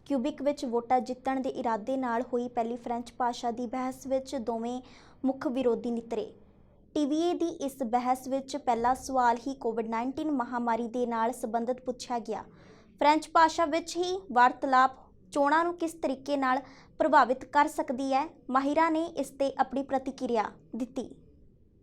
Cubic ਵਿੱਚ ਵੋਟਾਂ ਜਿੱਤਣ ਦੇ ਇਰਾਦੇ ਨਾਲ ਹੋਈ ਪਹਿਲੀ ਫ੍ਰੈਂਚ ਭਾਸ਼ਾ ਦੀ ਬਹਿਸ ਵਿੱਚ ਦੋਵੇਂ ਮੁੱਖ ਵਿਰੋਧੀ ਨਿੱਤਰੇ। ਟੀਵੀਏ ਦੀ ਇਸ ਬਹਿਸ ਵਿੱਚ ਪਹਿਲਾ ਸਵਾਲ ਹੀ ਕੋਵਿਡ-19 ਮਹਾਮਾਰੀ ਦੇ ਨਾਲ ਸੰਬੰਧਿਤ ਪੁੱਛਿਆ ਗਿਆ। ਫ੍ਰੈਂਚ ਭਾਸ਼ਾ ਵਿੱਚ ਹੀ ਵਾਰਤਾਲਾਪ ਚੋਣਾਂ ਨੂੰ ਕਿਸ ਤਰੀਕੇ ਨਾਲ ਪ੍ਰਭਾਵਿਤ ਕਰ ਸਕਦੀ ਹੈ, ਮਾਹਿਰਾਂ ਨੇ ਇਸ ਤੇ ਆਪਣੀ ਪ੍ਰਤੀਕਿਰਿਆ ਦਿੱਤੀ।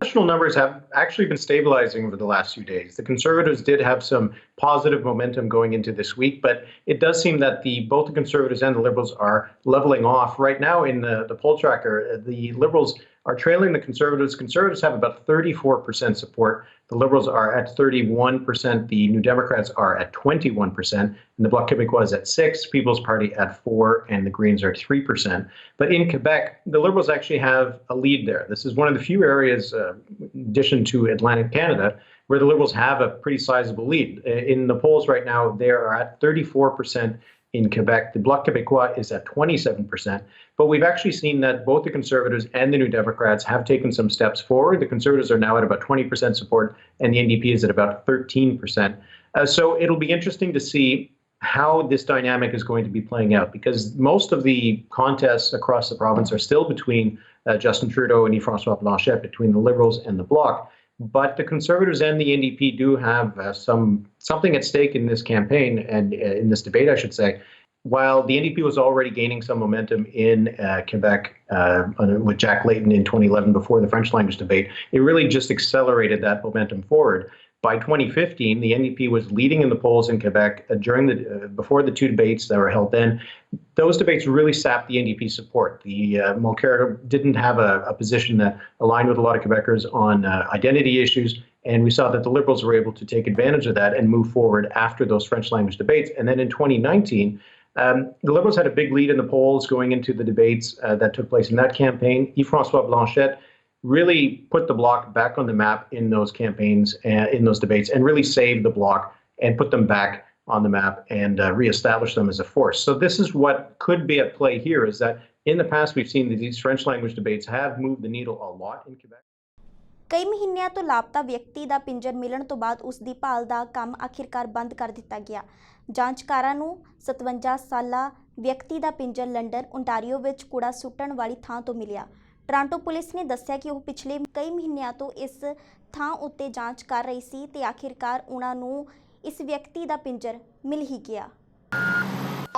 National numbers have actually been stabilizing over the last few days. The Conservatives did have some positive momentum going into this week, but it does seem that both the Conservatives and the Liberals are leveling off. Right now in the poll tracker, the Liberals are trailing the Conservatives. Conservatives have about 34% support. The Liberals are at 31%. The New Democrats are at 21%. And the Bloc Québécois is at 6%, People's Party at 4%, and the Greens are at 3%. But in Quebec, the Liberals actually have a lead there. This is one of the few areas, in addition to Atlantic Canada, where the Liberals have a pretty sizable lead. In the polls right now, they are at 34% in Quebec. The Bloc Québécois is at 27%. But we've actually seen that both the Conservatives and the New Democrats have taken some steps forward. The Conservatives are now at about 20% support, and the NDP is at about 13%. So it'll be interesting to see how this dynamic is going to be playing out, because most of the contests across the province are still between Justin Trudeau and Yves-François Blanchet, between the Liberals and the Bloc. But the Conservatives and the NDP do have something at stake in this campaign and in this debate, I should say. While the NDP was already gaining some momentum in Quebec with Jack Layton in 2011 before the French language debate, it really just accelerated that momentum forward. By 2015, the NDP was leading in the polls in Quebec before the two debates that were held then. Those debates really sapped the NDP support. Mulcair didn't have a position that aligned with a lot of Quebecers on identity issues, and we saw that the Liberals were able to take advantage of that and move forward after those French language debates. And then in 2019, the Liberals had a big lead in the polls going into the debates that took place in that campaign. Yves-François Blanchet really put the Bloc back on the map in those campaigns, in those debates, and really saved the Bloc and put them back on the map and reestablish them as a force. So this is what could be at play here, is that in the past we've seen that these French language debates have moved the needle a lot in Quebec. ਕਈ ਮਹੀਨਿਆਂ ਤੋਂ ਲਾਪਤਾ ਵਿਅਕਤੀ ਦਾ ਪਿੰਜਰ ਮਿਲਣ ਤੋਂ ਬਾਅਦ ਉਸ ਦੀ ਭਾਲ ਦਾ ਕੰਮ ਆਖਿਰਕਾਰ ਬੰਦ ਕਰ ਦਿੱਤਾ ਗਿਆ। ਜਾਂਚਕਾਰਾਂ ਨੂੰ 57 ਸਾਲਾ ਵਿਅਕਤੀ ਦਾ ਪਿੰਜਰ ਲੰਡਨ, ਓਨਟਾਰੀਓ ਵਿੱਚ ਕੂੜਾ ਸੁੱਟਣ ਵਾਲੀ ਥਾਂ ਤੋਂ ਮਿਲਿਆ। ਟੋਰਾਂਟੋ ਪੁਲਿਸ ਨੇ ਦੱਸਿਆ ਕਿ ਉਹ ਪਿਛਲੇ ਕਈ ਮਹੀਨਿਆਂ ਤੋਂ ਇਸ ਥਾਂ ਉੱਤੇ ਜਾਂਚ ਕਰ ਰਹੀ ਸੀ ਤੇ ਆਖਿਰਕਾਰ ਉਹਨਾਂ ਨੂੰ ਇਸ ਵਿਅਕਤੀ ਦਾ ਪਿੰਜਰ ਮਿਲ ਹੀ ਗਿਆ।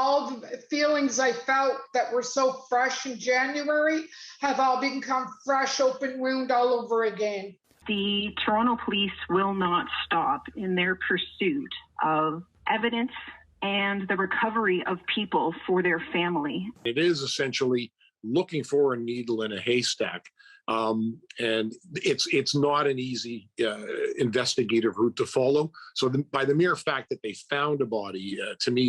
All the feelings I felt that were so fresh in January have all become fresh open wound all over again. The Toronto police will not stop in their pursuit of evidence and the recovery of people for their family. It is essentially looking for a needle in a haystack. And it's not an easy investigative route to follow. So by the mere fact that they found a body, to me,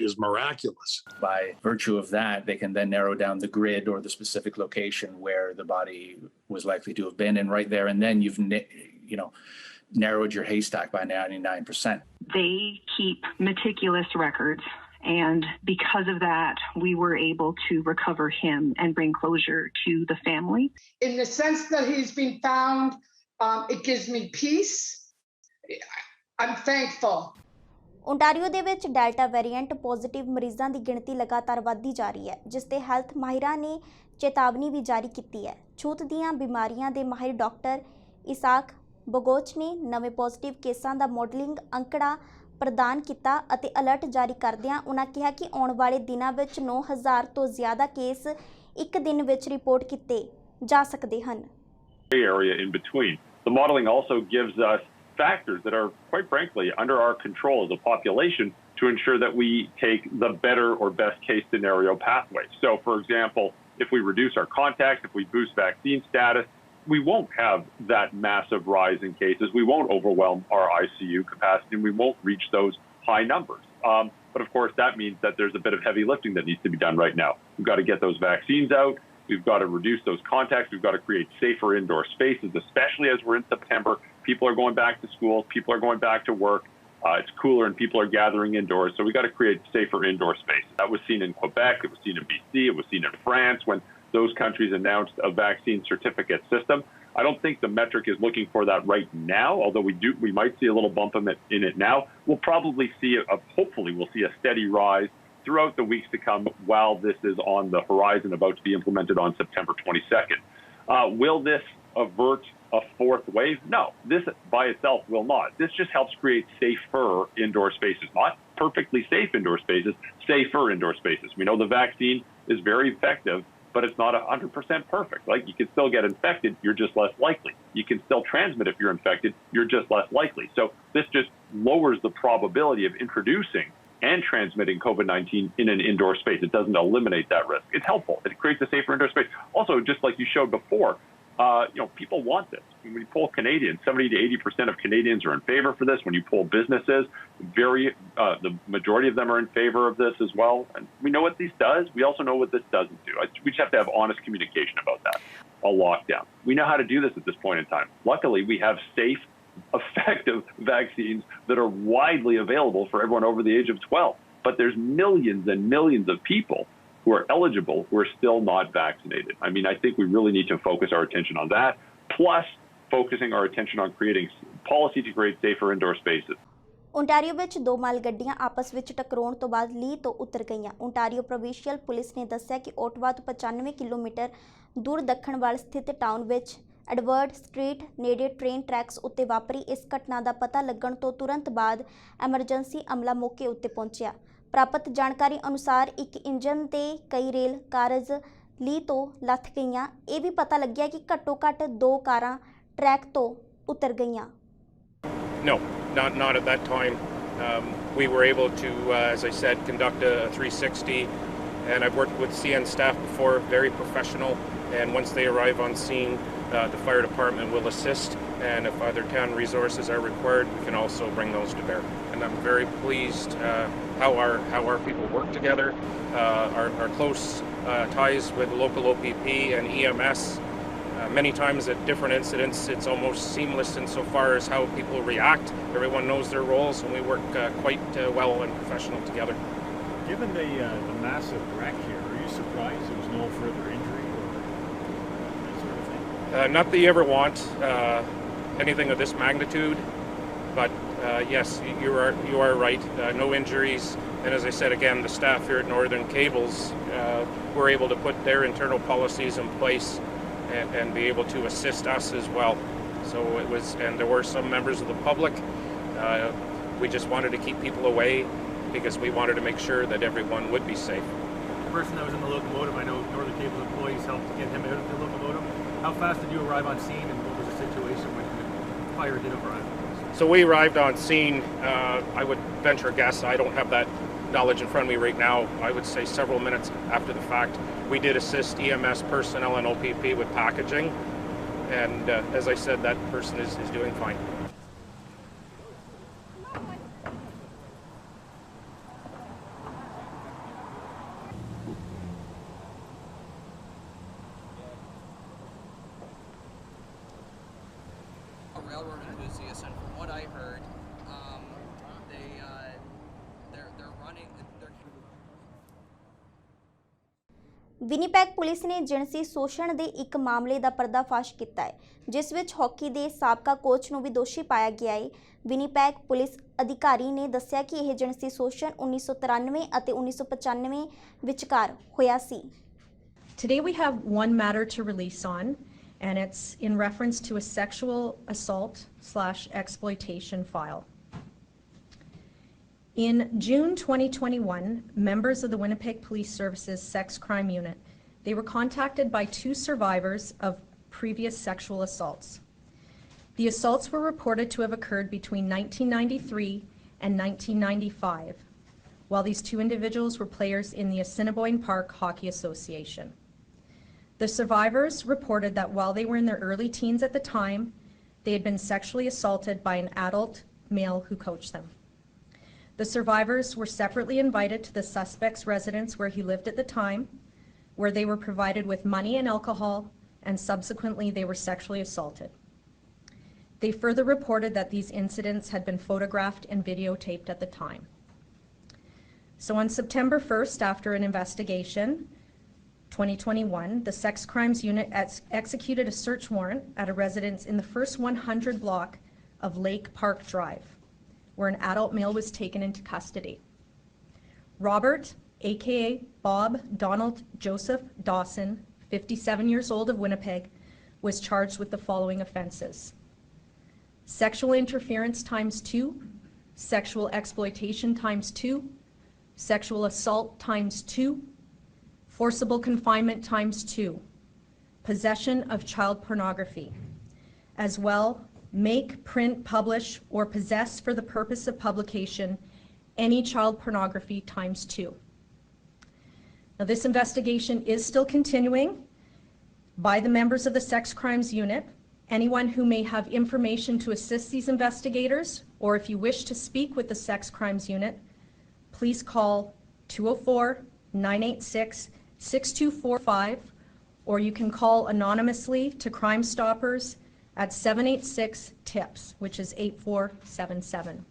is miraculous. By virtue of that, they can then narrow down the grid or the specific location where the body was likely to have been. And right there and then you've narrowed your haystack by 99%. They keep meticulous records. And because of that, we were able to recover him and bring closure to the family. In the sense that he's been found, it gives me peace. I'm thankful. Ontario ਦੇ ਵਿੱਚ delta variant positive ਮਰੀਜ਼ਾਂ ਦੀ ਗਿਣਤੀ ਲਗਾਤਾਰ ਵਧਦੀ ਜਾ ਰਹੀ ਹੈ, ਜਿਸ ਤੇ ਹੈਲਥ ਮਾਹਿਰਾਂ ਨੇ ਚੇਤਾਵਨੀ ਵੀ ਜਾਰੀ ਕੀਤੀ ਹੈ। ਛੂਤ ਦੀਆਂ ਬਿਮਾਰੀਆਂ ਦੇ ਮਾਹਿਰ ਡਾਕਟਰ ਇਸਾਕ ਬੋਗੋਚ ਨੇ ਨਵੇਂ ਪੋਜ਼ਿਟਿਵ ਕੇਸਾਂ ਦਾ ਮਾਡਲਿੰਗ ਅੰਕੜਾ ਪ੍ਰਦਾਨ ਕੀਤਾ ਅਤੇ ਅਲਰਟ ਜਾਰੀ ਕਰਦਿਆਂ ਉਹਨਾਂ ਕਿਹਾ ਕਿ ਆਉਣ ਵਾਲੇ ਦਿਨਾਂ ਵਿੱਚ 9000 ਤੋਂ ਜ਼ਿਆਦਾ ਕੇਸ ਇੱਕ ਦਿਨ ਵਿੱਚ ਰਿਪੋਰਟ ਕੀਤੇ ਜਾ ਸਕਦੇ ਹਨ। Area in between. The modeling also gives us factors that are quite frankly under our control as a population to ensure that we take the better or best case scenario pathway. So for example, if we reduce our contacts, if we boost vaccine status, we won't have that massive rise in cases. We won't overwhelm our ICU capacity, and we won't reach those high numbers. But of course, that means that there's a bit of heavy lifting that needs to be done right now. We've got to get those vaccines out. We've got to reduce those contacts. We've got to create safer indoor spaces, especially as we're in September. People are going back to school. People are going back to work. It's cooler and people are gathering indoors. So we've got to create safer indoor spaces. That was seen in Quebec. It was seen in BC. It was seen in France when those countries announced a vaccine certificate system. I don't think the metric is looking for that right now, although we might see a little bump in it now. We'll probably see hopefully we'll see a steady rise throughout the weeks to come while this is on the horizon, about to be implemented on September 22nd. Will this avert a fourth wave? No, this by itself will not. This just helps create safer indoor spaces, not perfectly safe indoor spaces, safer indoor spaces. We know the vaccine is very effective, but it's not 100% perfect. Like, you can still get infected, you're just less likely. You can still transmit if you're infected, you're just less likely. So this just lowers the probability of introducing and transmitting COVID-19 in an indoor space. It doesn't eliminate that risk. It's helpful. It creates a safer indoor space. Also, just like you showed before, people want this. When we poll Canadians, 70 to 80% of Canadians are in favor for this. When you poll businesses, the majority of them are in favor of this as well. And we know what this does. We also know what this doesn't do. We just have to have honest communication about that. A lockdown. We know how to do this at this point in time. Luckily, we have safe, effective vaccines that are widely available for everyone over the age of 12. But there's millions and millions of people who are eligible who are still not vaccinated. I mean, I think we really need to focus our attention on that, plus focusing our attention on creating policy to create safer indoor spaces. Ontario ਵਿੱਚ ਦੋ ਮਾਲ ਗੱਡੀਆਂ ਆਪਸ ਵਿੱਚ ਟਕਰਾਉਣ ਤੋਂ ਬਾਅਦ ਲੀ ਤੋਂ ਉਤਰ ਗਈਆਂ। ਓਨਟਾਰੀਓ ਪ੍ਰੋਵਿੰਸ਼ੀਅਲ ਪੁਲਿਸ ਨੇ ਦੱਸਿਆ ਕਿ ਓਟਵਾ ਤੋਂ 95 ਕਿਲੋਮੀਟਰ ਦੂਰ ਦੱਖਣ ਵੱਲ ਸਥਿਤ ਟਾਊਨ ਵਿੱਚ ਐਡਵਰਡ ਸਟਰੀਟ ਨੇੜੇ ਟ੍ਰੇਨ ਟਰੈਕਸ ਉੱਤੇ ਵਾਪਰੀ ਇਸ ਘਟਨਾ ਦਾ ਪਤਾ ਲੱਗਣ ਤੋਂ ਤੁਰੰਤ ਬਾਅਦ ਐਮਰਜੈਂਸੀ ਅਮਲਾ ਮੌਕੇ ਉੱਤੇ ਪਹੁੰਚਿਆ। ਪ੍ਰਾਪਤ ਜਾਣਕਾਰੀ ਅਨੁਸਾਰ ਇੱਕ ਇੰਜਨ ਤੇ ਕਈ ਰੇਲ ਕਾਰਜ ਲੀ ਤੋਂ ਲੱਥ ਗਈਆਂ। ਇਹ ਵੀ ਪਤਾ ਲੱਗਿਆ ਕਿ ਘੱਟੋ ਘੱਟ 2 ਕਾਰਾਂ ਟਰੈਕ ਤੋਂ ਉਤਰ ਗਈਆਂ। No, not at that time. We were able to, as I said, conduct a 360, and I've worked with CN staff before, very professional, and once they arrive on scene, the fire department will assist, and if other town resources are required, we can also bring those to bear. And I'm very pleased how our people work together, our close ties with local OPP and EMS. Many times at different incidents, it's almost seamless insofar as how people react. Everyone knows their roles, and we work quite well and professional together. Given the massive wreck here, are you surprised there was no further injury or that sort of thing? Not that you ever want anything of this magnitude, but yes, you are right. No injuries, and as I said again, the staff here at Northern Cables were able to put their internal policies in place and be able to assist us as well. So it was, and there were some members of the public. We just wanted to keep people away because we wanted to make sure that everyone would be safe. The person that was in the locomotive, I know Northern Cable's employees helped to get him out of the locomotive. How fast did you arrive on scene, and what was the situation when the fire did arrive? So we arrived on scene. I would venture a guess, I don't have that knowledge in front of me right now, I would say several minutes after the fact. We did assist EMS personnel and OPP with packaging, and as I said, that person is doing fine. Railroad enthusiasts, and from what I heard, they're running. Winnipeg police ਨੇ ਜਿਣਸੀ ਸ਼ੋਸ਼ਣ ਦੇ ਇੱਕ ਮਾਮਲੇ ਦਾ ਪਰਦਾਫਾਸ਼ ਕੀਤਾ ਹੈ, ਜਿਸ ਵਿੱਚ ਹਾਕੀ ਦੇ ਸਾਬਕਾ ਕੋਚ ਨੂੰ ਵੀ ਦੋਸ਼ੀ ਪਾਇਆ ਗਿਆ ਹੈ। ਵਿਨੀਪੈਗ ਪੁਲਿਸ ਅਧਿਕਾਰੀ ਨੇ ਦੱਸਿਆ ਕਿ ਇਹ ਜਿਣਸੀ ਸ਼ੋਸ਼ਣ 1993 ਅਤੇ 1995 ਵਿਚਕਾਰ ਹੋਇਆ ਸੀ। Today we have one matter to release on, and it's in reference to a sexual assault/exploitation file. In June 2021, members of the Winnipeg Police Services Sex Crime Unit, they were contacted by 2 survivors of previous sexual assaults. The assaults were reported to have occurred between 1993 and 1995, while these 2 individuals were players in the Assiniboine Park Hockey Association. The survivors reported that while they were in their early teens at the time, they had been sexually assaulted by an adult male who coached them. The survivors were separately invited to the suspect's residence where he lived at the time, where they were provided with money and alcohol, and subsequently they were sexually assaulted. They further reported that these incidents had been photographed and videotaped at the time. So on September 1st, after an investigation, 2021, the Sex Crimes Unit executed a search warrant at a residence in the first 100 block of Lake Park Drive, where an adult male was taken into custody. Robert, aka Bob Donald Joseph Dawson, 57 years old, of Winnipeg, was charged with the following offenses: sexual interference ×2, sexual exploitation ×2, sexual assault ×2, forcible confinement ×2, possession of child pornography, as well make, print, publish, or possess for the purpose of publication any child pornography ×2. Now, this investigation is still continuing by the members of the Sex Crimes Unit. Anyone who may have information to assist these investigators, or if you wish to speak with the Sex Crimes Unit, please call 204-986-6245, or you can call anonymously to Crime Stoppers at 786-TIPS, which is 8477.